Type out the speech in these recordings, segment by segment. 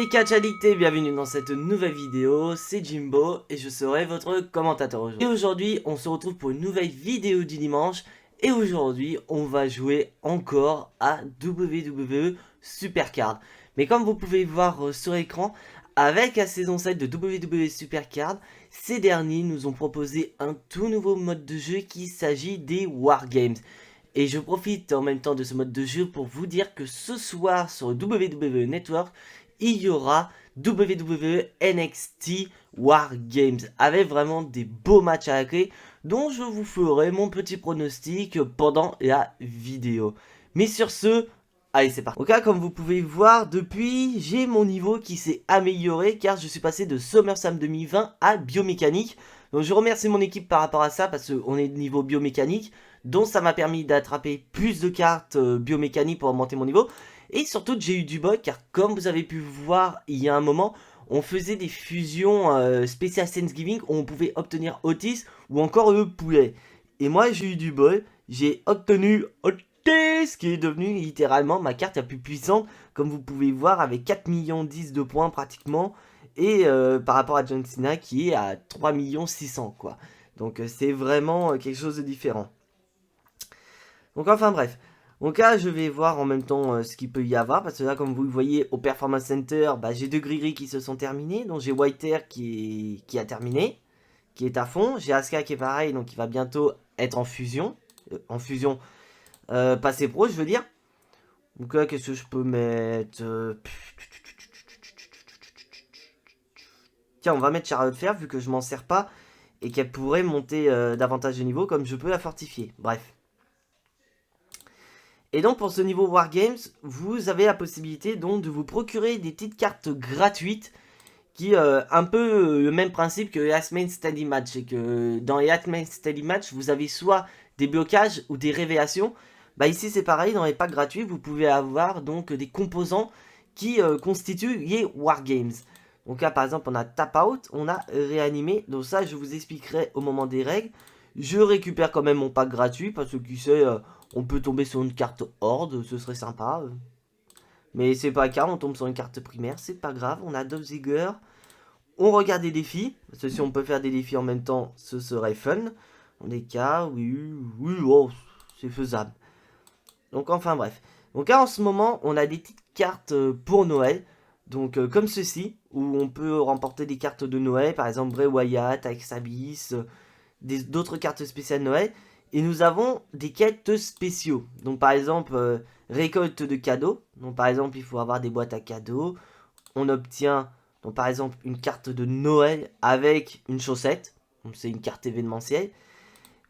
les catch addicts et bienvenue dans cette nouvelle vidéo, c'est Jimbo et je serai votre commentateur aujourd'hui. Et aujourd'hui on se retrouve pour une nouvelle vidéo du dimanche et aujourd'hui on va jouer encore à WWE Supercard. Mais comme vous pouvez voir sur l'écran, avec la saison 7 de WWE Supercard, ces derniers nous ont proposé un tout nouveau mode de jeu qui s'agit des Wargames. Et je profite en même temps de ce mode de jeu pour vous dire que ce soir sur WWE Network, il y aura WWE NXT War Games avec vraiment des beaux matchs à la clé dont je vous ferai mon petit pronostic pendant la vidéo. Mais sur ce, allez c'est parti. Ok, comme vous pouvez voir, depuis j'ai mon niveau qui s'est amélioré car je suis passé de SummerSlam 2020 à biomécanique. Donc je remercie mon équipe par rapport à ça parce qu'on est de niveau biomécanique. Donc ça m'a permis d'attraper plus de cartes biomécaniques pour augmenter mon niveau. Et surtout j'ai eu du bug car comme vous avez pu voir il y a un moment, on faisait des fusions spéciales Thanksgiving où on pouvait obtenir Otis ou encore le poulet. Et moi j'ai eu du bug, j'ai obtenu Otis qui est devenu littéralement ma carte la plus puissante. Comme vous pouvez voir avec 4 millions 10 de points pratiquement. Et par rapport à John Cena qui est à 3 600 quoi. Donc c'est vraiment quelque chose de différent. Donc enfin bref, donc là je vais voir en même temps ce qu'il peut y avoir, parce que là comme vous le voyez au Performance Center, bah, j'ai deux gris-gris qui se sont terminés, donc j'ai Whiter qui a terminé, qui est à fond, j'ai Asuka qui est pareil, donc il va bientôt être en fusion, passé pro je veux dire. Donc là qu'est-ce que je peux mettre Tiens on va mettre Charlotte Flair vu que je m'en sers pas, et qu'elle pourrait monter davantage de niveau comme je peux la fortifier, bref. Et donc pour ce niveau Wargames, vous avez la possibilité donc de vous procurer des petites cartes gratuites qui un peu le même principe que les Last Man Standing Match. C'est que dans les Last Man Standing Match, vous avez soit des blocages ou des révélations. Bah ici c'est pareil, dans les packs gratuits, vous pouvez avoir donc des composants qui constituent les Wargames. Donc là par exemple on a Tap Out, on a Réanimé, donc ça je vous expliquerai au moment des règles. Je récupère quand même mon pack gratuit parce que qui sait... on peut tomber sur une carte horde, ce serait sympa. Mais c'est pas le cas, on tombe sur une carte primaire, c'est pas grave. On a Dolph Ziggler. On regarde des défis. Parce que si on peut faire des défis en même temps, ce serait fun. Dans des cas, oui, oh, c'est faisable. Donc enfin bref. Donc là en ce moment, on a des petites cartes pour Noël. Donc comme ceci, où on peut remporter des cartes de Noël. Par exemple Bray Wyatt, Alexa Bliss, d'autres cartes spéciales Noël. Et nous avons des quêtes spéciaux. Donc par exemple, récolte de cadeaux. Donc par exemple, il faut avoir des boîtes à cadeaux. On obtient, donc par exemple, une carte de Noël avec une chaussette. Donc c'est une carte événementielle.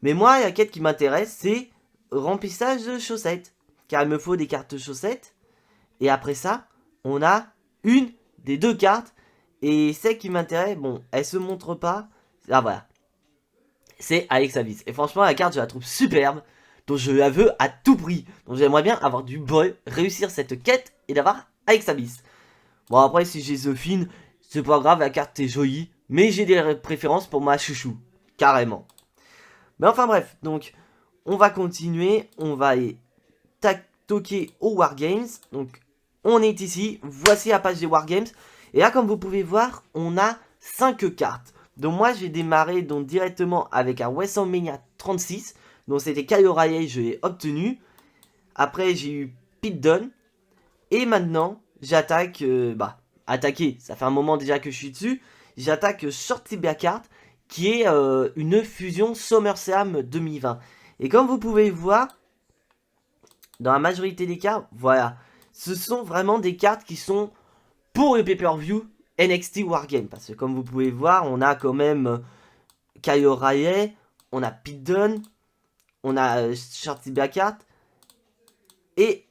Mais moi, la quête qui m'intéresse, c'est remplissage de chaussettes. Car il me faut des cartes chaussettes. Et après ça, on a une des deux cartes. Et celle qui m'intéresse, bon, elle se montre pas. Ah voilà. C'est Alexa Bliss. Et franchement, la carte, je la trouve superbe. Donc je la veux à tout prix. Donc j'aimerais bien avoir du bol, réussir cette quête et d'avoir Alexa Bliss. Bon, après, si j'ai The Fiend, c'est pas grave, la carte est jolie. Mais j'ai des préférences pour ma chouchou. Carrément. Mais enfin bref, donc on va continuer. On va aller toquer aux Wargames. Donc on est ici. Voici la page des Wargames. Et là, comme vous pouvez voir, on a 5 cartes. Donc moi j'ai démarré donc directement avec un WrestleMania 36. Donc c'était Kyle O'Reilly, je l'ai obtenu. Après j'ai eu Pete Dunne. Et maintenant j'attaque, attaquer, ça fait un moment déjà que je suis dessus. J'attaque Shorty Blackheart qui est une fusion SummerSlam 2020. Et comme vous pouvez voir, dans la majorité des cas, voilà. Ce sont vraiment des cartes qui sont pour le pay-per-view NXT Wargame, parce que comme vous pouvez voir, on a quand même Kyle O'Reilly, on a Pete Dunne, on a Shorty Blackheart et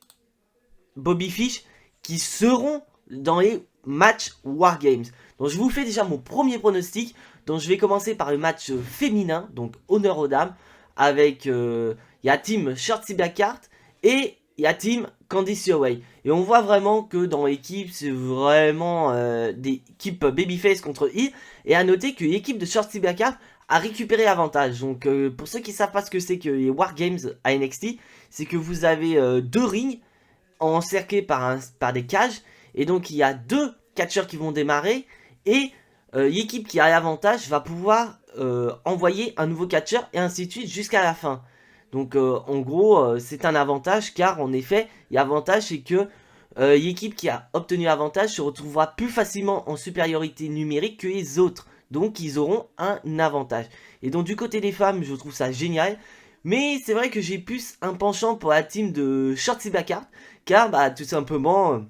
Bobby Fish qui seront dans les matchs Wargames. Donc je vous fais déjà mon premier pronostic. Donc je vais commencer par le match féminin, donc honneur aux dames, avec il y a team Shorty Blackheart et il y a team Candice LeRae. Et on voit vraiment que dans l'équipe, c'est vraiment des équipes babyface contre heel. Et à noter que l'équipe de Shorty Blackheart a récupéré l'avantage. Donc pour ceux qui ne savent pas ce que c'est que les Wargames à NXT, c'est que vous avez deux rings encerclés par des cages. Et donc il y a deux catcheurs qui vont démarrer et l'équipe qui a l'avantage va pouvoir envoyer un nouveau catcheur et ainsi de suite jusqu'à la fin. Donc en gros c'est un avantage car en effet l'avantage c'est que l'équipe qui a obtenu l'avantage se retrouvera plus facilement en supériorité numérique que les autres. Donc ils auront un avantage. Et donc du côté des femmes je trouve ça génial. Mais c'est vrai que j'ai plus un penchant pour la team de Shotzi Blackheart. Car bah tout simplement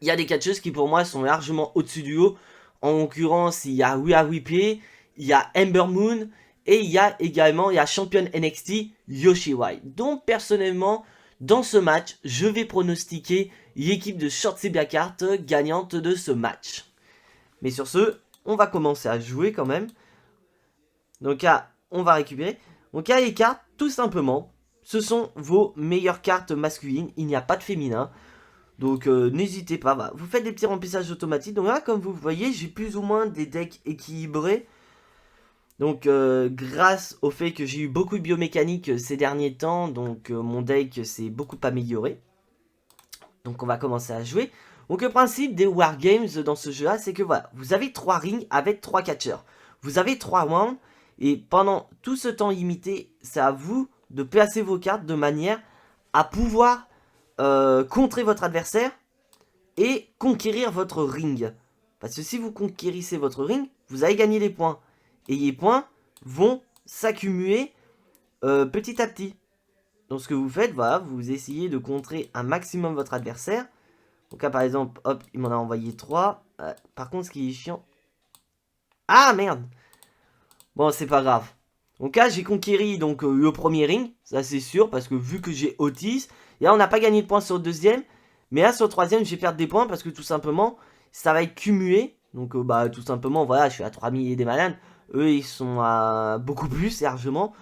il y a des catcheuses qui pour moi sont largement au-dessus du haut. En l'occurrence, il y a Rhea Ripley, il y a Ember Moon et il y a également la championne NXT Yoshirai. Donc personnellement, dans ce match, je vais pronostiquer l'équipe de Shotzi Blackheart gagnante de ce match. Mais sur ce, on va commencer à jouer quand même. Donc là, on va récupérer. Donc là, les cartes, tout simplement, ce sont vos meilleures cartes masculines. Il n'y a pas de féminin. Donc n'hésitez pas, bah, vous faites des petits remplissages automatiques. Donc là, comme vous voyez, j'ai plus ou moins des decks équilibrés. Donc grâce au fait que j'ai eu beaucoup de biomécanique ces derniers temps, donc mon deck s'est beaucoup amélioré. Donc on va commencer à jouer. Donc le principe des Wargames dans ce jeu-là, c'est que voilà, vous avez 3 rings avec 3 catcheurs. Vous avez 3 rounds, et pendant tout ce temps limité, c'est à vous de placer vos cartes de manière à pouvoir contrer votre adversaire et conquérir votre ring. Parce que si vous conquérissez votre ring, vous allez gagner des points. Et les points vont s'accumuler petit à petit. Donc ce que vous faites, voilà, vous essayez de contrer un maximum votre adversaire. Donc là par exemple, hop, il m'en a envoyé 3. Par contre ce qui est chiant... Ah merde. Bon c'est pas grave. Donc là j'ai conquéri donc, le premier ring, ça c'est sûr, parce que vu que j'ai Otis, et là on n'a pas gagné de points sur le deuxième, mais là sur le troisième je vais perdre des points parce que tout simplement ça va être cumulé. Donc bah tout simplement voilà, je suis à 3000 et des malades, eux ils sont à beaucoup plus largement.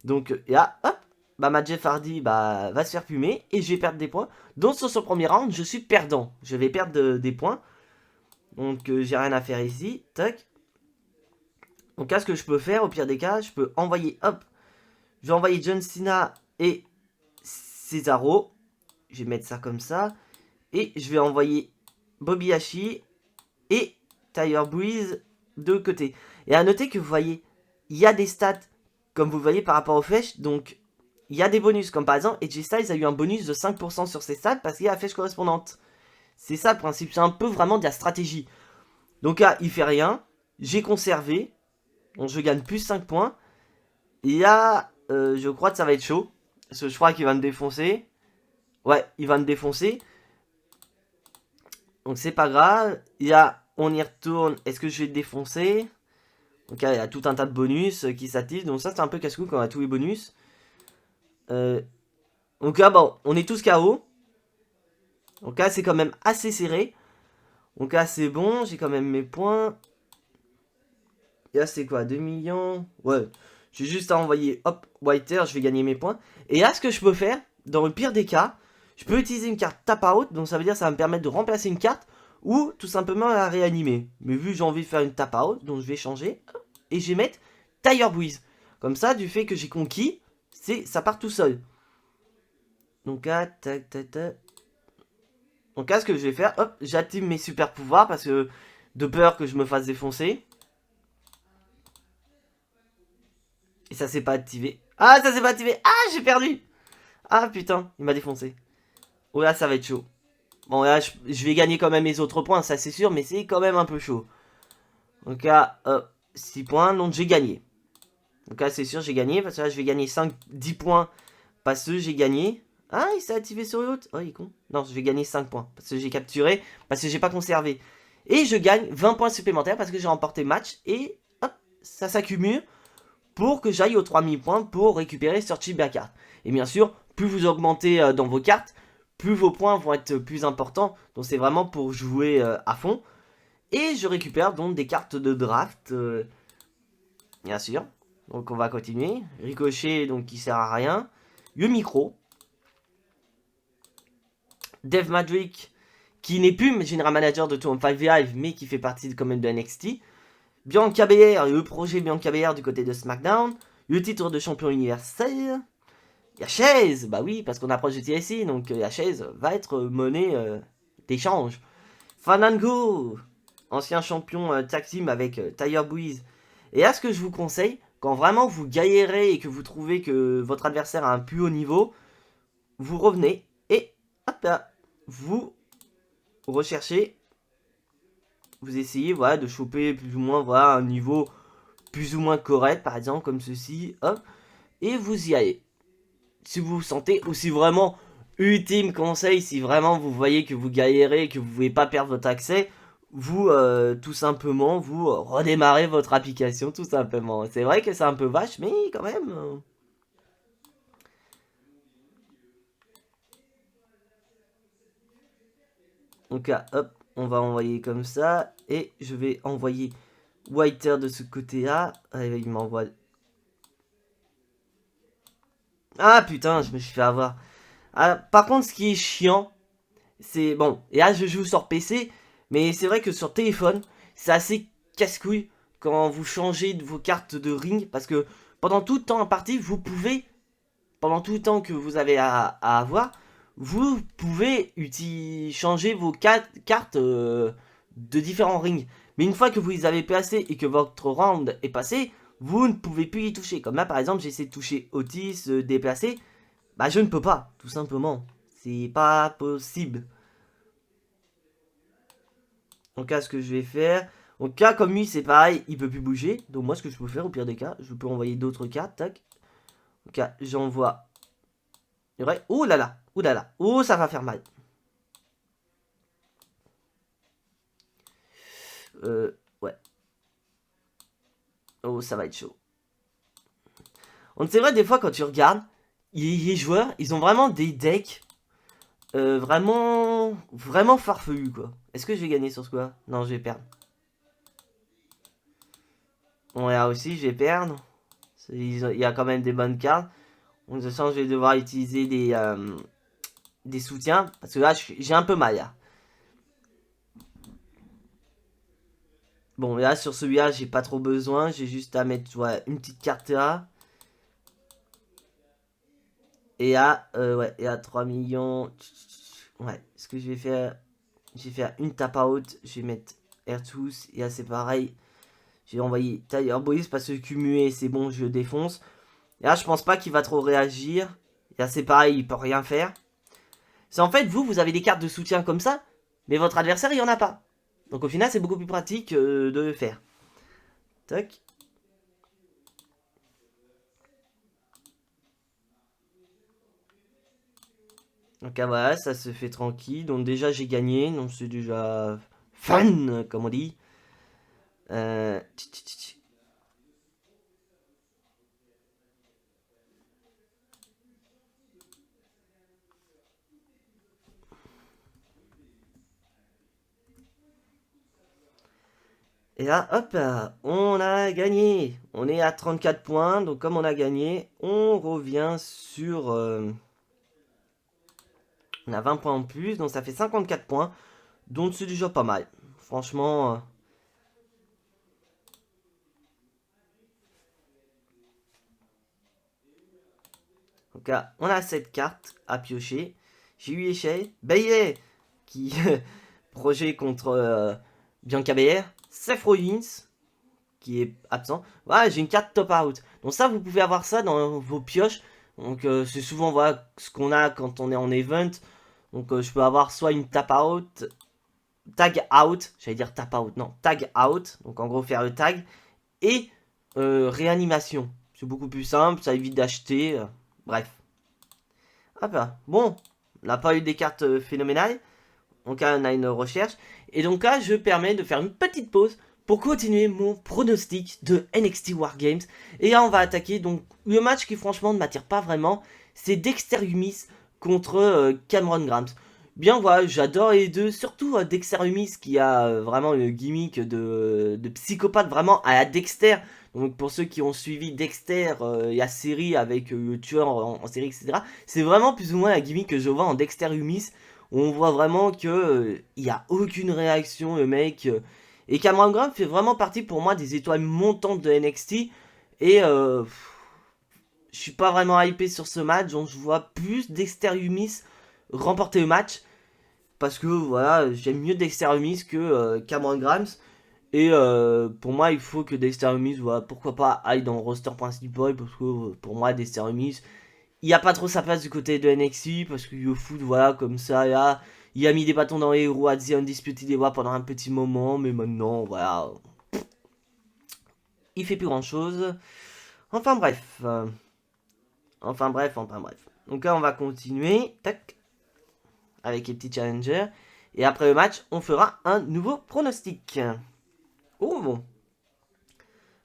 Donc là hop, bah ma Jeff Hardy bah, va se faire fumer et je vais perdre des points. Donc sur ce premier round je suis perdant, je vais perdre des points. Donc j'ai rien à faire ici, tac. Donc là, ce que je peux faire, au pire des cas, je peux envoyer, hop, je vais envoyer John Cena et Cesaro. Je vais mettre ça comme ça. Et je vais envoyer Bobby Hashi et Tyler Breeze de côté. Et à noter que vous voyez, il y a des stats, comme vous voyez par rapport aux flèches. Donc, il y a des bonus, comme par exemple, AJ Styles a eu un bonus de 5% sur ses stats parce qu'il y a la flèche correspondante. C'est ça le principe, c'est un peu vraiment de la stratégie. Donc là, il fait rien. J'ai conservé. Donc je gagne plus 5 points. Et là, je crois que ça va être chaud. Parce que je crois qu'il va me défoncer. Ouais, il va me défoncer. Donc c'est pas grave. Là, on y retourne. Est-ce que je vais le défoncer? Donc là, il y a tout un tas de bonus qui s'activent. Donc ça, c'est un peu casse-cou quand on a tous les bonus. Donc là, bon, on est tous KO. Donc là, c'est quand même assez serré. Donc là, c'est bon. J'ai quand même mes points. Et là, c'est quoi? 2 millions? Ouais. J'ai juste à envoyer, hop, Whiter, je vais gagner mes points. Et là, ce que je peux faire, dans le pire des cas, je peux utiliser une carte tap out. Donc ça veut dire que ça va me permettre de remplacer une carte ou tout simplement la réanimer. Mais vu que j'ai envie de faire une tap out, donc je vais changer. Et je vais mettre Tyler Breeze. Comme ça, du fait que j'ai conquis, ça part tout seul. Donc là, tac, tac, tac. Donc là, ce que je vais faire, hop, j'active mes super pouvoirs parce que de peur que je me fasse défoncer. Et ça s'est pas activé. Ah, ça s'est pas activé. Ah, j'ai perdu. Ah, putain, il m'a défoncé. Oh là, ça va être chaud. Bon, là, je vais gagner quand même mes autres points, ça c'est sûr, mais c'est quand même un peu chaud. Donc là, 6 points, donc j'ai gagné. Donc là, c'est sûr, j'ai gagné, parce que là, je vais gagner 10 points, parce que j'ai gagné. Ah, il s'est activé sur l'autre. Oh, il est con. Non, je vais gagner 5 points, parce que j'ai capturé, parce que j'ai pas conservé. Et je gagne 20 points supplémentaires, parce que j'ai remporté le match, et hop, ça s'accumule pour que j'aille aux 3000 points pour récupérer sur Chip Blackheart. Et bien sûr, plus vous augmentez dans vos cartes, plus vos points vont être plus importants. Donc c'est vraiment pour jouer à fond. Et je récupère donc des cartes de draft, bien sûr. Donc on va continuer. Ricochet, donc qui sert à rien. Le micro. Dave Madrick, qui n'est plus General Manager de 215 Live, mais qui fait partie quand même de NXT. Bianca Belair, le projet Bianca Belair du côté de SmackDown. Le titre de champion universel. La chaise, bah oui, parce qu'on approche de TLC, donc la chaise va être monnaie d'échange. Fandango, ancien champion tag team avec Tyler Breeze. Et là, ce que je vous conseille, quand vraiment vous galérez et que vous trouvez que votre adversaire a un plus haut niveau, vous revenez et hop là, vous recherchez, vous essayez voilà, de choper plus ou moins voilà, un niveau plus ou moins correct, par exemple comme ceci, hop, et vous y allez. Si vous vous sentez, ou si vraiment, ultime conseil, si vraiment vous voyez que vous galérez et que vous ne pouvez pas perdre votre accès, vous, tout simplement, vous redémarrez votre application, tout simplement. C'est vrai que c'est un peu vache, mais quand même... Donc là, hop, on va envoyer comme ça, et je vais envoyer Whiter de ce côté-là. Allez, il m'envoie... Ah putain, je me suis fait avoir. Ah, par contre, ce qui est chiant, c'est... Bon, et là je joue sur PC, mais c'est vrai que sur téléphone, c'est assez casse-couille quand vous changez de vos cartes de ring, parce que pendant tout le temps en partie, vous pouvez, pendant tout le temps que vous avez à avoir, vous pouvez changer vos cartes de différents rings. Mais une fois que vous les avez placées et que votre round est passé, vous ne pouvez plus y toucher. Comme là par exemple, j'ai essayé de toucher Otis, déplacer, bah je ne peux pas, tout simplement. C'est pas possible. Donc là, ce que je vais faire... Donc là, comme lui, c'est pareil, il peut plus bouger. Donc moi, ce que je peux faire, au pire des cas, je peux envoyer d'autres cartes, tac. Donc là, j'envoie... Oh là là, oh là là, oh, ça va faire mal. Ouais. Oh, ça va être chaud. Donc c'est vrai, des fois, quand tu regardes, les joueurs, ils ont vraiment des decks vraiment farfelus, quoi. Est-ce que je vais gagner sur ce coup-là? Non, je vais perdre. Bon, là aussi, je vais perdre. Il y a quand même des bonnes cartes. Donc, de toute façon, je vais devoir utiliser des soutiens. Parce que là, j'ai un peu mal, là. Bon, là, sur celui-là, j'ai pas trop besoin. J'ai juste à mettre une petite carte là. Et ouais, et à 3 millions. Ouais, ce que je vais faire, je vais faire une tap out. Je vais mettre Airtooth. Et là, c'est pareil. Je vais envoyer Tyler Breeze parce que cumulé, c'est bon, je le défonce. Et là, je pense pas qu'il va trop réagir. Et là, c'est pareil, il peut rien faire. C'est en fait, vous avez des cartes de soutien comme ça, mais votre adversaire, il en a pas. Donc au final, c'est beaucoup plus pratique de le faire. Tac. Donc ah, voilà, ça se fait tranquille. Donc déjà, j'ai gagné. Donc c'est déjà fun, comme on dit. Euh... Et là, hop, on a gagné. On est à 34 points. Donc comme on a gagné, on revient sur... On a 20 points en plus. Donc ça fait 54 points. Donc c'est déjà pas mal. Franchement... Donc là, on a cette carte à piocher. J'ai eu échec. Bailey qui projet contre Bianca Belair. Seth Rollins qui est absent. Voilà, j'ai une carte top out. Donc ça, vous pouvez avoir ça dans vos pioches. Donc c'est souvent voilà ce qu'on a quand on est en event. Donc je peux avoir soit une tap out, tag out, j'allais dire tap out, non, tag out. Donc en gros faire le tag et réanimation. C'est beaucoup plus simple, ça évite d'acheter. Bref. Hop là. Bon, on n'a pas eu des cartes phénoménales. Donc là, on a une recherche. Et donc là, je permets de faire une petite pause pour continuer mon pronostic de NXT War Games. Et là, on va attaquer donc le match qui franchement ne m'attire pas vraiment. C'est Dexter Lumis contre Cameron Grimes. Bien voilà, j'adore les deux. Surtout Dexter Lumis qui a vraiment une gimmick de psychopathe vraiment à la Dexter. Donc pour ceux qui ont suivi Dexter, la série avec le tueur en série, etc. C'est vraiment plus ou moins la gimmick que je vois en Dexter Lumis. Où on voit vraiment que il n'y a aucune réaction, le mec. Et Cameron Grimes fait vraiment partie pour moi des étoiles montantes de NXT. Et je suis pas vraiment hypé sur ce match. Donc je vois plus Dexter Lumis remporter le match. parce que voilà, j'aime mieux Dexter Lumis que Cameron Grimes. Et pour moi, il faut que Dexter Lumis, voilà, pourquoi pas, aille dans le roster principal. Parce que pour moi, Dexter Lumis, il n'y a pas trop sa place du côté de NXT. Parce qu'il le foot, voilà, comme ça, là. Il a mis des bâtons dans les roues à The Undisputed Era pendant un petit moment. Mais maintenant, voilà. Il fait plus grand chose. Enfin bref. Enfin bref. Donc là, on va continuer. Tac. Avec les petits challengers. Et après le match, on fera un nouveau pronostic. Oh bon.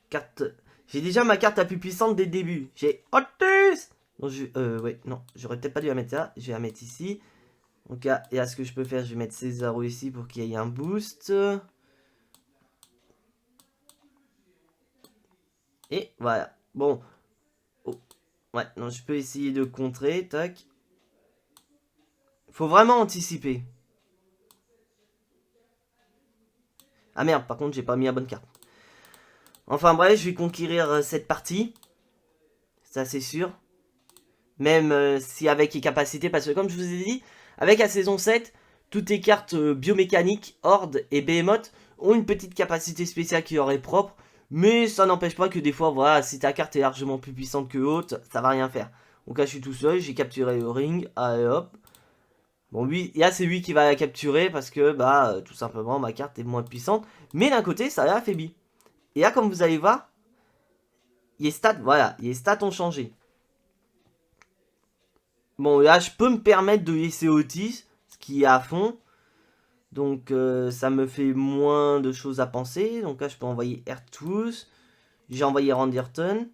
Carte. J'ai déjà ma carte la plus puissante dès le début. J'ai Otis. Donc ouais, non, j'aurais peut-être pas dû la mettre là. Je vais la mettre ici. Donc là, et à ce que je peux faire, je vais mettre Cesaro ici pour qu'il y ait un boost. Et voilà. Bon. Oh. Ouais, non, je peux essayer de contrer. Tac. Faut vraiment anticiper. Ah merde, par contre, j'ai pas mis la bonne carte. Enfin bref, je vais conquérir cette partie. Ça, c'est sûr. Même si avec les capacités, parce que comme je vous ai dit, avec la saison 7, toutes les cartes biomécaniques, Horde et Behemoth ont une petite capacité spéciale qui leur est propre. Mais ça n'empêche pas que des fois, voilà, si ta carte est largement plus puissante que l'autre, ça va rien faire. Donc là, je suis tout seul, j'ai capturé le ring, allez hop. Bon, lui, là, c'est lui qui va la capturer parce que, bah, tout simplement, ma carte est moins puissante. Mais d'un côté, ça l'a affaibli. Et là, comme vous allez voir, les stats, voilà, les stats ont changé. Bon, là, je peux me permettre de laisser Otis, ce qui est à fond. Donc, ça me fait moins de choses à penser. Donc là, je peux envoyer R-Tools. J'ai envoyé Randy Orton.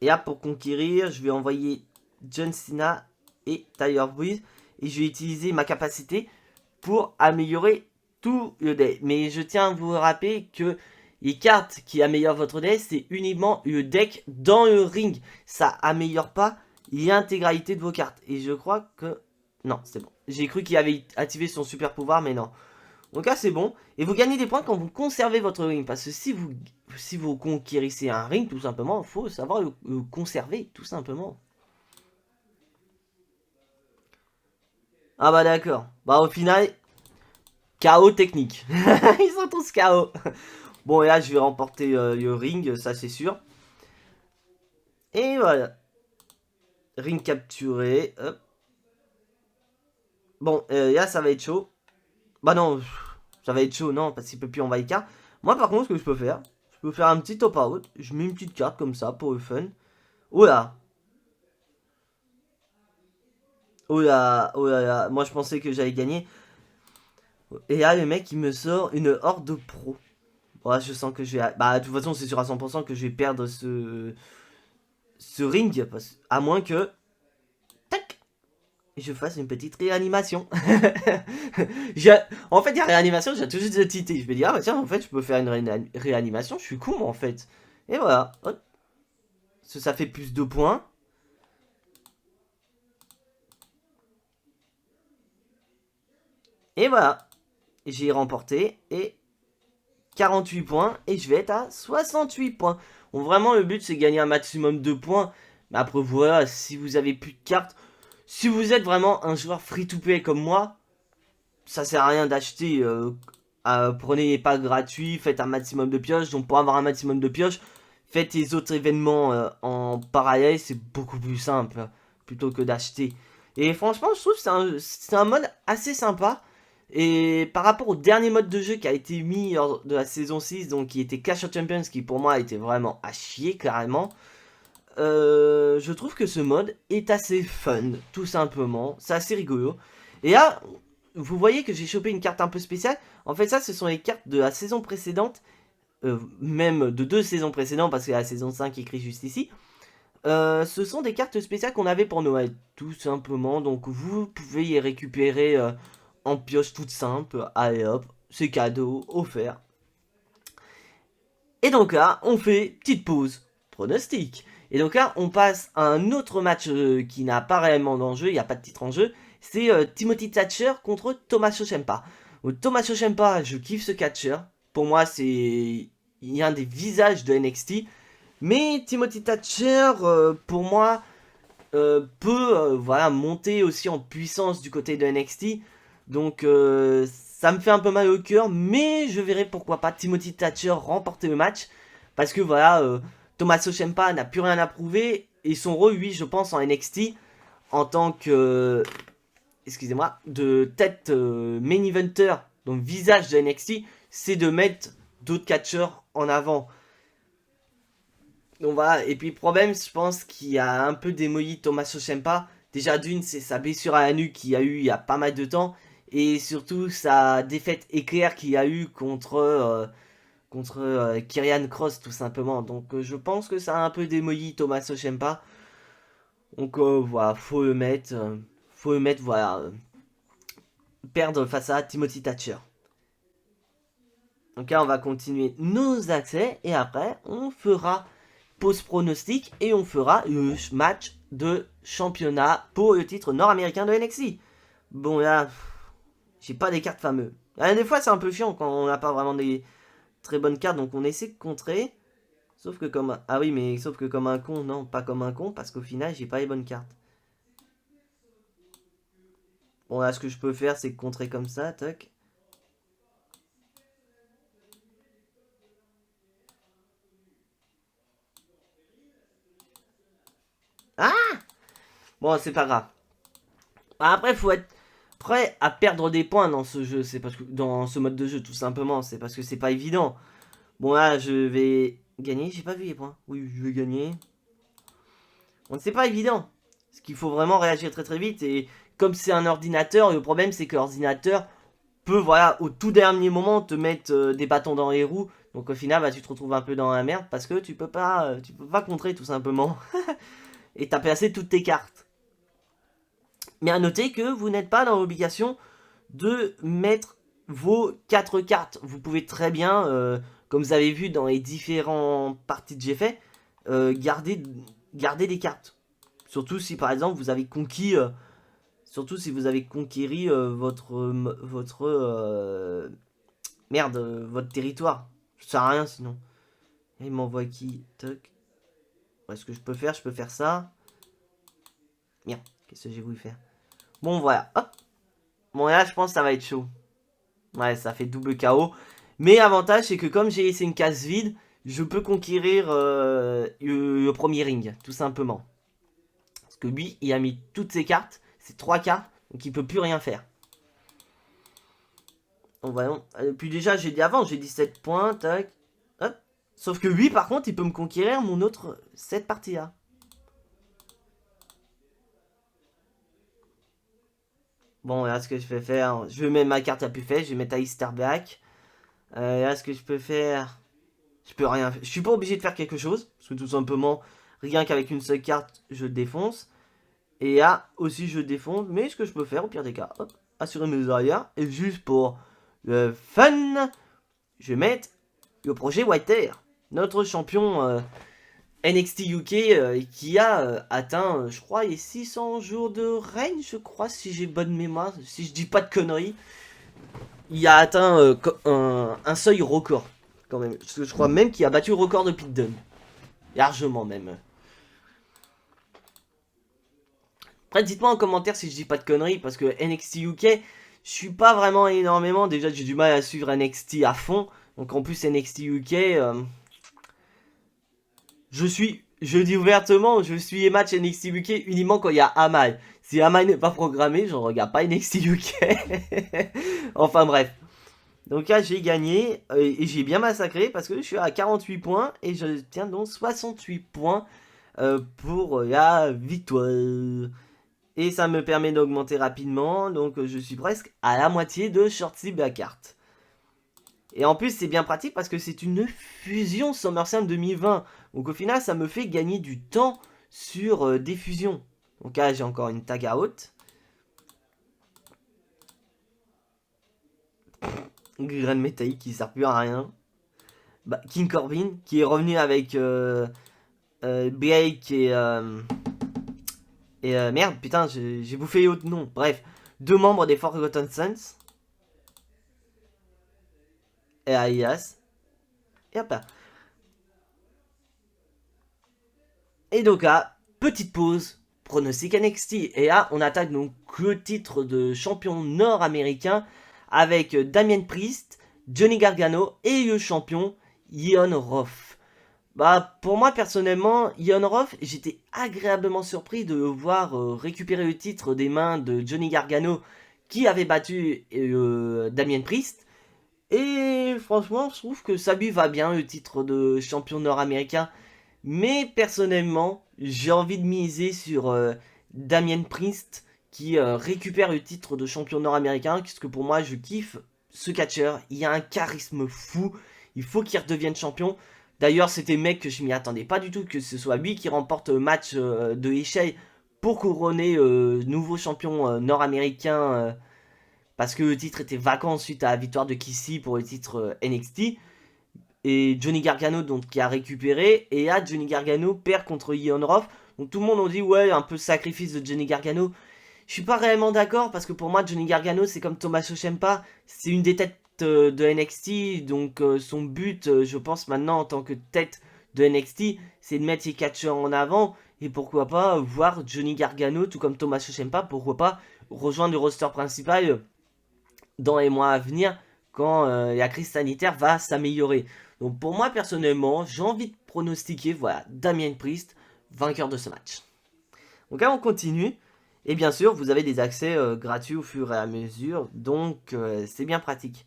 Et là, pour conquérir, je vais envoyer John Cena et Tyler Breeze. Et je vais utiliser ma capacité pour améliorer tout le deck. Mais je tiens à vous rappeler que les cartes qui améliorent votre deck, c'est uniquement le deck dans le ring. Ça améliore pas l'intégralité de vos cartes. Et je crois que... Non, c'est bon. J'ai cru qu'il avait activé son super pouvoir, mais non. Donc là, c'est bon. Et vous gagnez des points quand vous conservez votre ring. Parce que si vous conquérissez un ring, tout simplement, il faut savoir le conserver, tout simplement. Ah bah d'accord. Bah au final, KO technique. Ils sont tous KO. Bon, et là, je vais remporter le ring, ça c'est sûr. Et voilà. Ring capturé. Hop. Bon, là, ça va être chaud. Bah non, ça va être chaud, non, parce qu'il peut plus envahir carte. Moi, par contre, ce que je peux faire, je peux faire un petit top out. Je mets une petite carte comme ça pour le fun. Oh là. Oh là, oh là là. Moi, je pensais que j'allais gagner. Et là, le mec, il me sort une horde pro. Bon, je sens que je vais... Bah, de toute façon, c'est sûr à 100% que je vais perdre ce ring. À moins que... Tac, je fasse une petite réanimation. En fait, il y a réanimation, j'ai tout juste de titer. Je vais dire, ah bah tiens, en fait, je peux faire une réanimation, je suis con, en fait. Et voilà. Hop. Ça fait plus de points. Et voilà. J'ai remporté. Et 48 points. Et je vais être à 68 points. Bon, vraiment, le but, c'est de gagner un maximum de points. Mais après, voilà, si vous avez plus de cartes... Si vous êtes vraiment un joueur free-to-play comme moi, ça sert à rien d'acheter. Prenez les packs gratuits, faites un maximum de pioches. Donc pour avoir un maximum de pioches, faites les autres événements en parallèle, c'est beaucoup plus simple plutôt que d'acheter. Et franchement, je trouve que c'est un mode assez sympa. Et par rapport au dernier mode de jeu qui a été mis lors de la saison 6, donc qui était Clash of Champions, qui pour moi était vraiment à chier carrément. Je trouve que ce mode est assez fun, tout simplement. C'est assez rigolo. Et là, vous voyez que j'ai chopé une carte un peu spéciale. En fait, ça, ce sont les cartes de la saison précédente. Même de 2 saisons précédentes, parce que la saison 5 est écrit juste ici. Ce sont des cartes spéciales qu'on avait pour Noël, tout simplement. Donc, vous pouvez y récupérer en pioche toute simple. Allez hop, c'est cadeau, offert. Et donc là, on fait petite pause, pronostic. Et donc là, on passe à un autre match qui n'a pas réellement d'enjeu, il n'y a pas de titre en jeu. C'est Timothy Thatcher contre Tommaso Ciampa. Tommaso Ciampa, je kiffe ce catcher. Pour moi, c'est un des visages de NXT. Mais Timothy Thatcher, pour moi, peut voilà, monter aussi en puissance du côté de NXT. Donc ça me fait un peu mal au cœur, mais je verrai pourquoi pas Timothy Thatcher remporter le match. Parce que voilà, Tommaso Ciampa n'a plus rien à prouver. Et son rôle, lui, je pense, en NXT, en tant que, excusez-moi, de tête main eventer, donc visage de NXT, c'est de mettre d'autres catcheurs en avant. Donc voilà, et puis le problème, je pense qu'il a un peu démoli Tommaso Ciampa. Déjà d'une, c'est sa blessure à la nuque qu'il y a eu il y a pas mal de temps. Et surtout sa défaite éclair qu'il y a eu contre Kyrian Cross tout simplement. Donc je pense que ça a un peu démoli Tommaso Ciampa. Donc voilà, faut le mettre, voilà, perdre face à Timothy Thatcher. Donc là, on va continuer nos accès et après, on fera pause pronostic et on fera le match de championnat pour le titre nord-américain de NXT. Bon, là, j'ai pas des cartes fameuses. Des fois, c'est un peu chiant quand on n'a pas vraiment des très bonnes cartes, donc on essaie de contrer. Sauf que comme... Ah oui, mais sauf que comme un con, non, pas comme un con, parce qu'au final, j'ai pas les bonnes cartes. Bon, là, ce que je peux faire, c'est contrer comme ça, toc. Ah! Bon, c'est pas grave. Après, faut être prêt à perdre des points dans ce jeu, c'est parce que dans ce mode de jeu, tout simplement, c'est parce que c'est pas évident. Bon, là, je vais gagner, j'ai pas vu les points. Oui, je vais gagner. Bon, c'est pas évident. Parce qu'il faut vraiment réagir très très vite. Et comme c'est un ordinateur, le problème c'est que l'ordinateur peut, voilà, au tout dernier moment te mettre des bâtons dans les roues. Donc au final, bah, tu te retrouves un peu dans la merde parce que tu peux pas contrer tout simplement. Et t'as placé toutes tes cartes. Mais à noter que vous n'êtes pas dans l'obligation de mettre vos 4 cartes. Vous pouvez très bien, comme vous avez vu dans les différentes parties que j'ai fait, garder des cartes. Surtout si par exemple vous avez conquis, surtout si vous avez conquéri votre territoire. Ça sert à rien sinon. Il m'envoie qui? Toc. Ouais, ce que je peux faire ça. Merde, qu'est-ce que j'ai voulu faire? Bon voilà, hop. Bon là je pense que ça va être chaud. Ouais, ça fait double KO. Mais l'avantage, c'est que comme j'ai laissé une case vide, je peux conquérir le premier ring, tout simplement. Parce que lui, il a mis toutes ses cartes, c'est 3 cartes, donc il peut plus rien faire. Donc voyons. Puis déjà, j'ai dit avant, j'ai dit 7 points, tac. Hop. Sauf que lui, par contre, il peut me conquérir mon autre 7 parties-là. Bon, là, ce que je vais faire, je vais mettre ma carte à plus faible, je vais mettre Alistair Black. Là, ce que je peux faire, je peux rien faire. Je suis pas obligé de faire quelque chose, parce que tout simplement, rien qu'avec une seule carte, je défonce. Et là aussi, je défonce. Mais ce que je peux faire, au pire des cas, hop, assurer mes arrières. Et juste pour le fun, je vais mettre le projet Whitehair, notre champion NXT UK qui a atteint, je crois, les 600 jours de règne, je crois, si j'ai bonne mémoire, si je dis pas de conneries. Il a atteint un seuil record, quand même. Parce que je crois même qu'il a battu le record de Pete Dunne. Largement même. Après, dites-moi en commentaire si je dis pas de conneries, parce que NXT UK, je suis pas vraiment énormément. Déjà, j'ai du mal à suivre NXT à fond. Donc en plus, NXT UK, je dis ouvertement, je suis les matchs NXT UK uniquement quand il y a Amal. Si Amal n'est pas programmé, je ne regarde pas NXT UK. Enfin bref. Donc là, j'ai gagné et j'ai bien massacré parce que je suis à 48 points et je tiens donc 68 points pour la victoire. Et ça me permet d'augmenter rapidement, donc je suis presque à la moitié de Shorty Blackheart. Et en plus, c'est bien pratique parce que c'est une fusion SummerSlam 2020. Donc au final, ça me fait gagner du temps sur des fusions. Donc là, j'ai encore une tag out. Grand Metallic qui sert plus à rien. Bah, King Corbin qui est revenu avec Blake et merde, putain, j'ai bouffé les autres noms. Bref, 2 membres des Forgotten Sons. Et Elias. Et hop là. Et donc là, petite pause pronostic NXT. Et là, on attaque donc le titre de champion nord-américain avec Damien Priest, Johnny Gargano et le champion Ion Roth. Bah, pour moi, personnellement, Ion Roth, j'étais agréablement surpris de le voir récupérer le titre des mains de Johnny Gargano qui avait battu Damien Priest. Et franchement, je trouve que ça lui va bien, le titre de champion nord-américain. Mais personnellement, j'ai envie de miser sur Damien Priest qui récupère le titre de champion nord-américain. Parce que pour moi, je kiffe ce catcheur. Il a un charisme fou. Il faut qu'il redevienne champion. D'ailleurs, c'était mec que je m'y attendais pas du tout que ce soit lui qui remporte le match de Ishii pour couronner nouveau champion nord-américain. Parce que le titre était vacant suite à la victoire de Kissy pour le titre NXT. Et Johnny Gargano donc qui a récupéré. Et là Johnny Gargano perd contre Ion Roth. Donc tout le monde a dit ouais un peu sacrifice de Johnny Gargano. Je suis pas réellement d'accord parce que pour moi Johnny Gargano c'est comme Tommaso Ciampa. C'est une des têtes de NXT. Donc son but je pense maintenant en tant que tête de NXT c'est de mettre ses catcheurs en avant. Et pourquoi pas voir Johnny Gargano tout comme Tommaso Ciampa. Pourquoi pas rejoindre le roster principal dans les mois à venir quand la crise sanitaire va s'améliorer. Donc pour moi personnellement, j'ai envie de pronostiquer, voilà, Damien Priest, vainqueur de ce match. Donc là on continue. Et bien sûr, vous avez des accès gratuits au fur et à mesure, donc c'est bien pratique.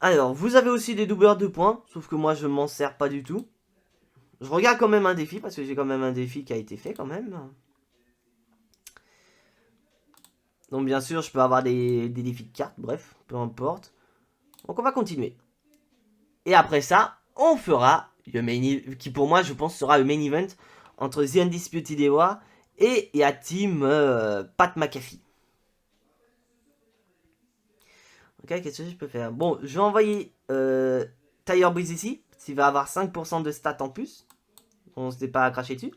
Alors, vous avez aussi des doubleurs de points, sauf que moi je m'en sers pas du tout. Je regarde quand même un défi, parce que j'ai quand même un défi qui a été fait quand même. Donc bien sûr, je peux avoir des défis de cartes, bref, peu importe. Donc on va continuer. Et après ça, on fera le main event, qui pour moi, je pense, sera le main event entre The Undisputed Era et la team Pat McAfee. Ok, qu'est-ce que je peux faire? Bon, je vais envoyer Tyler Breeze ici, s'il va avoir 5% de stats en plus. On se n'est pas à cracher dessus.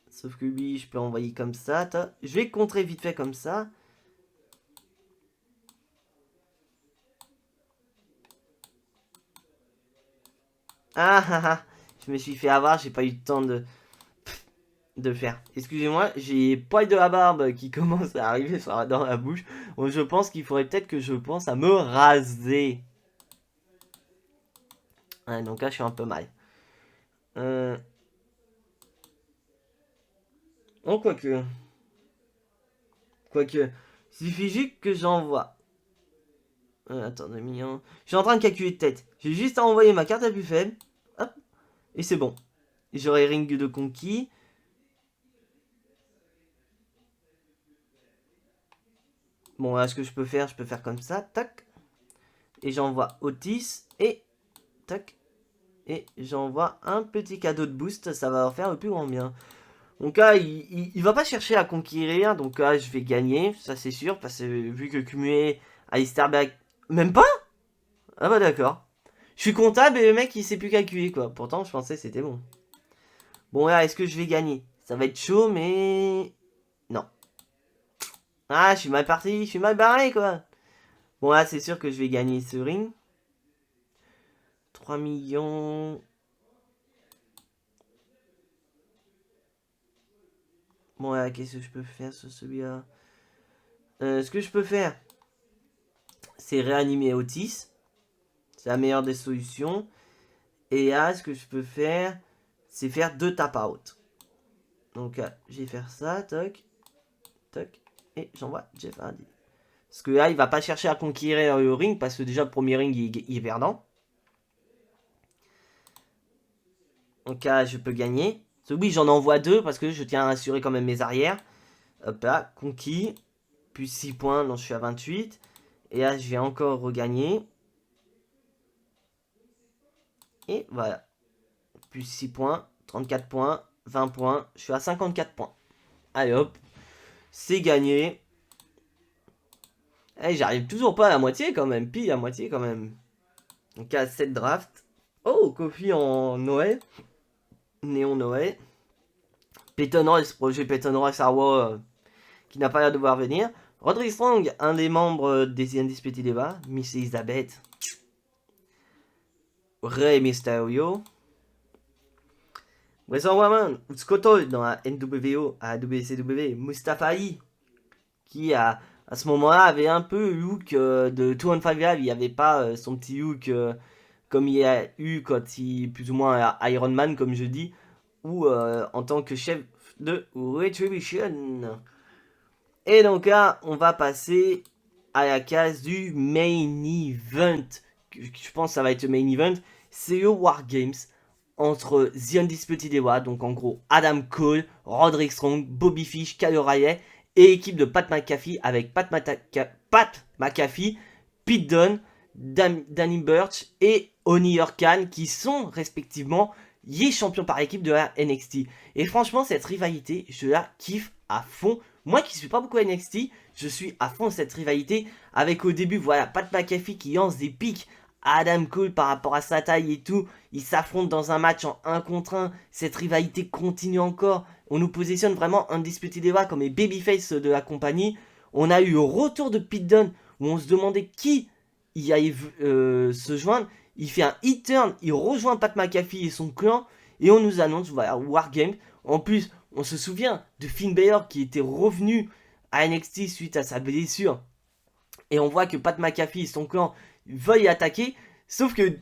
Sauf que lui, je peux envoyer comme ça. Je vais contrer vite fait comme ça. Ah ah ah, je me suis fait avoir, j'ai pas eu le temps de faire. Excusez-moi, j'ai poil de la barbe qui commence à arriver dans la bouche. Donc je pense qu'il faudrait peut-être que je pense à me raser. Ouais, donc là, je suis un peu mal. Oh, quoique. Quoique. Il suffit juste que j'envoie. Attends, 2 millions. Je suis en train de calculer de tête. J'ai juste à envoyer ma carte la plus faible. Hop. Et c'est bon. J'aurai ring de conquis. Bon, là, ce que je peux faire comme ça. Tac. Et j'envoie Otis. Et. Tac. Et j'envoie un petit cadeau de boost. Ça va leur faire le plus grand bien. Donc là, il va pas chercher à conquérir. Donc là, je vais gagner. Ça, c'est sûr. Parce que vu que cumuler Alistair Black. Même pas? Ah bah d'accord. Je suis comptable et le mec, il sait plus calculer, quoi. Pourtant, je pensais que c'était bon. Bon, là, est-ce que je vais gagner? Ça va être chaud, mais... Non. Ah, je suis mal parti. Je suis mal barré, quoi. Bon, là, c'est sûr que je vais gagner ce ring. 3 millions... Bon, là, qu'est-ce que je peux faire sur celui-là? Ce que je peux faire, c'est réanimer Otis. C'est la meilleure des solutions. Et là, ce que je peux faire, c'est faire 2 tap-out. Donc, là, je vais faire ça, toc, toc, et j'envoie Jeff Hardy. Parce que là, il va pas chercher à conquérir le ring, parce que déjà, le premier ring, il est perdant. Donc là, je peux gagner. Oui, j'en envoie 2, parce que je tiens à assurer quand même mes arrières. Hop là, conquis. Plus 6 points, donc je suis à 28. Et là, je vais encore regagner. Et voilà. Plus 6 points, 34 points, 20 points. Je suis à 54 points. Allez hop. C'est gagné. Et j'arrive toujours pas à la moitié quand même. Pile à moitié quand même. Donc à 7 drafts. Oh, Kofi en Noël. Néon Noël. Peyton Royce, projet Peyton Royce Arwa qui n'a pas l'air de voir venir. Roderick Strong, un des membres des Undisputed Era. Miss Elizabeth. Rey Mysterio. Wrestle Woman, Utskoto dans la NWO, à la WCW, Mustafa Ali, qui à ce moment-là avait un peu le look de 215 Live, il n'y avait pas son petit look comme il y a eu quand il, plus ou moins à Iron Man, comme je dis, ou en tant que chef de Retribution. Et donc là, on va passer à la case du main event. Je pense que ça va être le main event. C'est le War Games entre The Undisputed Era, donc en gros Adam Cole, Roderick Strong, Bobby Fish, Kyle O'Reilly et équipe de Pat McAfee avec Pat McAfee, Pete Dunne, Danny Burch et Oney Khan qui sont respectivement les champions par équipe de la NXT. Et franchement, cette rivalité, je la kiffe à fond. Moi qui suis pas beaucoup NXT, je suis à fond cette rivalité avec au début, voilà, Pat McAfee qui lance des pics à Adam Cole par rapport à sa taille et tout. Ils s'affrontent dans un match en 1 contre 1. Cette rivalité continue encore. On nous positionne vraiment Undisputed Era comme les babyface de la compagnie. On a eu le retour de Pete Dunne où on se demandait qui y allait se joindre. Il fait un hit turn, il rejoint Pat McAfee et son clan. Et on nous annonce, voilà, Wargame. En plus, on se souvient de Finn Balor qui était revenu à NXT suite à sa blessure. Et on voit que Pat McAfee et son clan veulent attaquer. Sauf que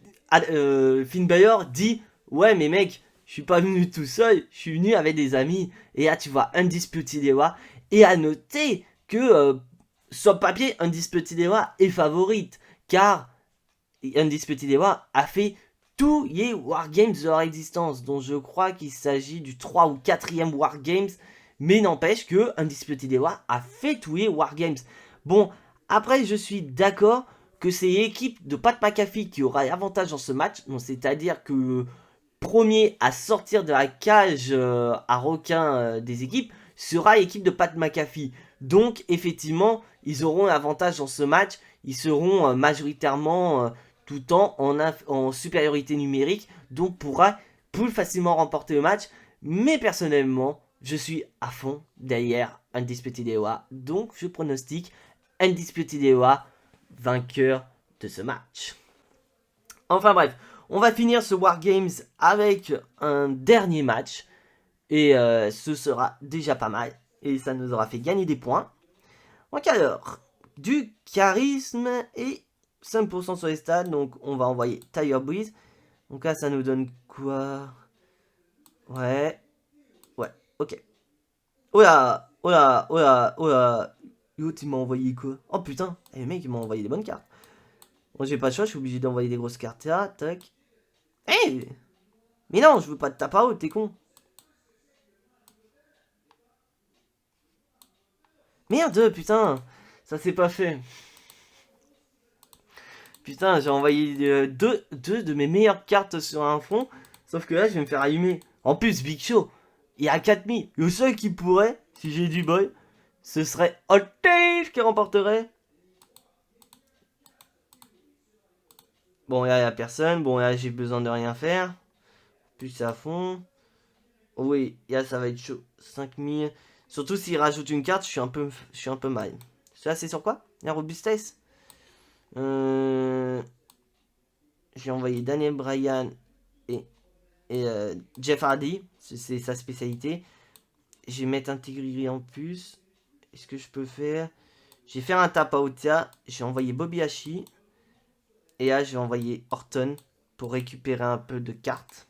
Finn Balor dit, ouais mais mec, je suis pas venu tout seul, je suis venu avec des amis. Et là tu vois Undisputed Era. Et à noter que sur papier, Undisputed Era est favorite. Car Undisputed Era a fait tous les Wargames de leur existence, dont je crois qu'il s'agit du 3 ou 4e Wargames, mais n'empêche que Undisputed Era a fait tous les Wargames. Bon, après je suis d'accord que c'est l'équipe de Pat McAfee qui aura l'avantage dans ce match, c'est-à-dire que le premier à sortir de la cage à requin des équipes sera l'équipe de Pat McAfee. Donc effectivement, ils auront l'avantage dans ce match, ils seront majoritairement tout le temps en supériorité numérique, donc pourra plus facilement remporter le match. Mais personnellement, je suis à fond derrière Undisputed Era, donc je pronostique Undisputed Era vainqueur de ce match. Enfin bref, on va finir ce Wargames avec un dernier match, et ce sera déjà pas mal, et ça nous aura fait gagner des points. Donc alors, du charisme et 5% sur les stats, donc on va envoyer Tyler Breeze. Donc là, ça nous donne quoi? Ouais, ok. Oh là, oh là, oh là, oh là. L'autre, il m'a envoyé quoi? Oh putain, le mec, il m'a envoyé des bonnes cartes. Bon, j'ai pas le choix, je suis obligé d'envoyer des grosses cartes là, tac. Hey! Mais non, je veux pas de tap out, t'es con. Merde, putain, ça s'est pas fait. Putain, j'ai envoyé deux de mes meilleures cartes sur un front. Sauf que là, je vais me faire allumer. En plus, Big Show, il a 4000. Le seul qui pourrait, si j'ai du boy, ce serait Outage qui remporterait. Bon, là, il n'y a personne. Bon, là, j'ai besoin de rien faire. Plus à fond. Oh, oui, là, ça va être chaud. 5000. Surtout s'il rajoute une carte, je suis un peu mal. Ça, c'est sur quoi? La robustesse. J'ai envoyé Daniel Bryan et Jeff Hardy. C'est sa spécialité. Je vais mettre Integrity en plus. Est-ce que je peux faire? Je vais faire un tap out là. J'ai envoyé Bobby Hashi. Et là, je vais envoyer Orton pour récupérer un peu de cartes.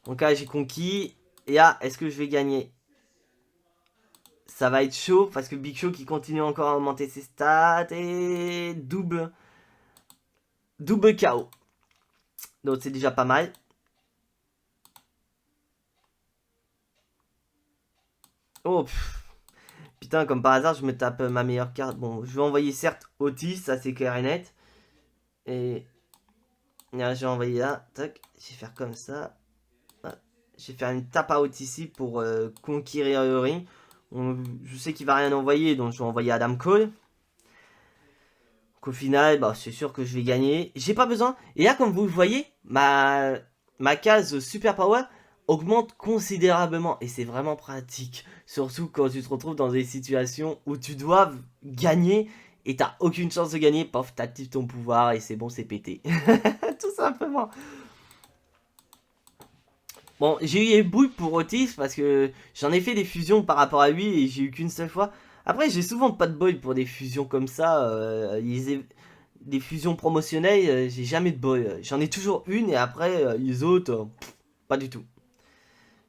Donc là, j'ai conquis. Et là, est-ce que je vais gagner? Ça va être chaud parce que Big Show qui continue encore à augmenter ses stats. Et double KO. Donc c'est déjà pas mal. Oh putain, comme par hasard, je me tape ma meilleure carte. Bon, je vais envoyer certes Otis, ça c'est clair et net. Et là, je vais envoyer là. Tac, je vais faire comme ça. Je vais faire une tap out ici pour conquérir le ring. Je sais qu'il va rien envoyer, donc je vais envoyer Adam Cole. Donc au final, bah, c'est sûr que je vais gagner. J'ai pas besoin. Et là, comme vous le voyez, ma case Super Power augmente considérablement. Et c'est vraiment pratique. Surtout quand tu te retrouves dans des situations où tu dois gagner et t'as aucune chance de gagner. Paf, t'actives ton pouvoir et c'est bon, c'est pété. Tout simplement. Bon, j'ai eu Eboui pour Otis parce que j'en ai fait des fusions par rapport à lui et j'ai eu qu'une seule fois. Après, j'ai souvent pas de bol pour des fusions comme ça. Des fusions promotionnelles, j'ai jamais de bol. J'en ai toujours une et après, les autres, pas du tout.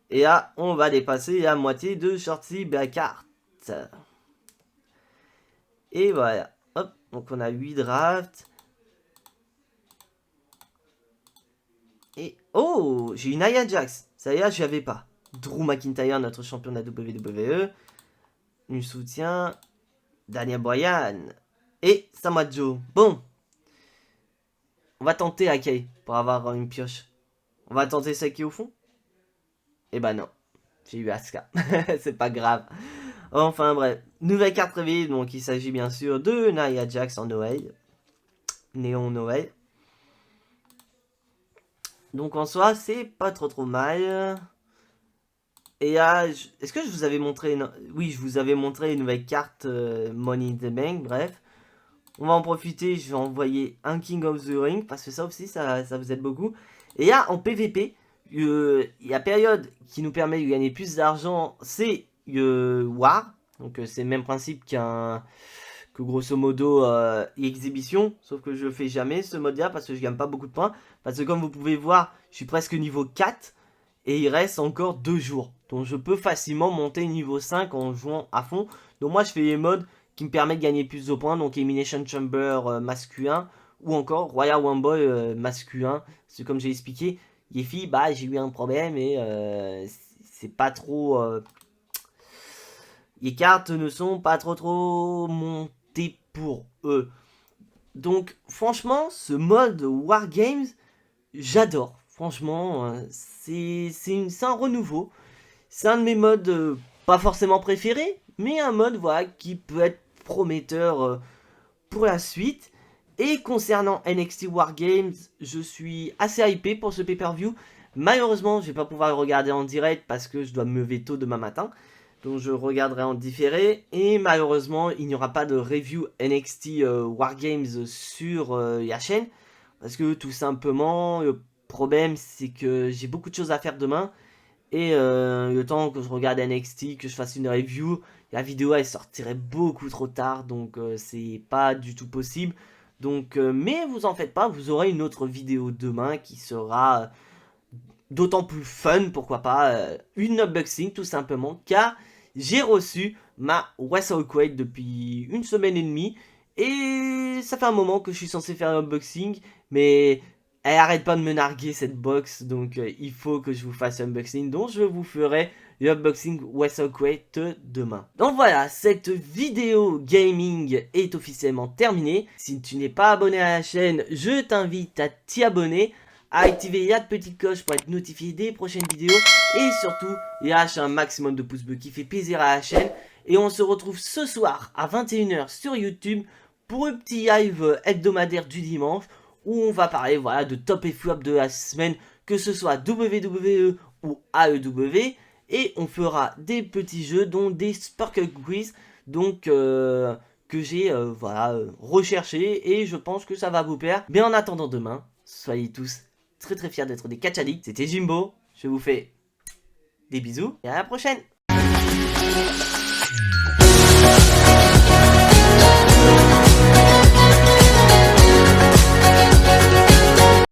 Et là, on va dépasser la moitié de Shorty Cart. Et voilà. Hop, donc on a 8 drafts. Et oh, j'ai une Nia Jax. Ça y est, je l'avais pas. Drew McIntyre, notre champion de la WWE. Une soutien. Daniel Bryan. Et Samoa Joe. Bon. On va tenter Akai pour avoir une pioche. On va tenter celle qui est au fond. Eh ben non. J'ai eu Asuka. C'est pas grave. Enfin bref. Nouvelle carte réveillée. Donc il s'agit bien sûr de Nia Jax en Noël. Néon Noël. Donc en soi, c'est pas trop mal. Et là, est-ce que je vous avais montré Oui, je vous avais montré une nouvelle carte Money in the Bank, bref. On va en profiter, je vais envoyer un King of the Ring, parce que ça aussi, ça vous aide beaucoup. Et là, en PVP, la période qui nous permet de gagner plus d'argent, c'est War. Donc c'est le même principe que grosso modo Exhibition. Sauf que je le fais jamais ce mode-là, parce que je gagne pas beaucoup de points. Parce que comme vous pouvez voir, je suis presque niveau 4. Et il reste encore 2 jours. Donc je peux facilement monter niveau 5 en jouant à fond. Donc moi je fais les modes qui me permettent de gagner plus de points. Donc Elimination Chamber masculin. Ou encore Royal Rumble masculin. C'est comme j'ai expliqué. Les filles, bah j'ai eu un problème et c'est pas trop... les cartes ne sont pas trop montées pour eux. Donc franchement, ce mode Wargames, j'adore. Franchement, c'est un renouveau. C'est un de mes modes pas forcément préférés, mais un mode voilà, qui peut être prometteur pour la suite. Et concernant NXT Wargames, je suis assez hypé pour ce pay-per-view. Malheureusement, je vais pas pouvoir le regarder en direct parce que je dois me lever tôt demain matin. Donc je regarderai en différé. Et malheureusement, il n'y aura pas de review NXT Wargames sur la chaîne. Parce que tout simplement, le problème c'est que j'ai beaucoup de choses à faire demain. Et le temps que je regarde NXT, que je fasse une review, la vidéo elle sortirait beaucoup trop tard. Donc c'est pas du tout possible. Donc, mais vous en faites pas, vous aurez une autre vidéo demain qui sera d'autant plus fun, pourquoi pas, une unboxing tout simplement. Car j'ai reçu ma WrestleQuake depuis une semaine et demie. Et ça fait un moment que je suis censé faire un unboxing, mais elle arrête pas de me narguer cette box, donc il faut que je vous fasse un unboxing, donc je vous ferai l'unboxing WrestleQuake demain. Donc voilà, cette vidéo gaming est officiellement terminée. Si tu n'es pas abonné à la chaîne, je t'invite à t'y abonner, à activer la petite cloche pour être notifié des prochaines vidéos, et surtout, lâche un maximum de pouces bleus qui fait plaisir à la chaîne. Et on se retrouve ce soir à 21 h sur YouTube pour un petit live hebdomadaire du dimanche où on va parler voilà, de top et flop de la semaine, que ce soit WWE ou AEW. Et on fera des petits jeux, dont des Sparkle Quiz, donc que j'ai voilà, recherché et je pense que ça va vous plaire. Mais en attendant demain, soyez tous très fiers d'être des Catch Addicts. C'était Jimbo, je vous fais des bisous et à la prochaine.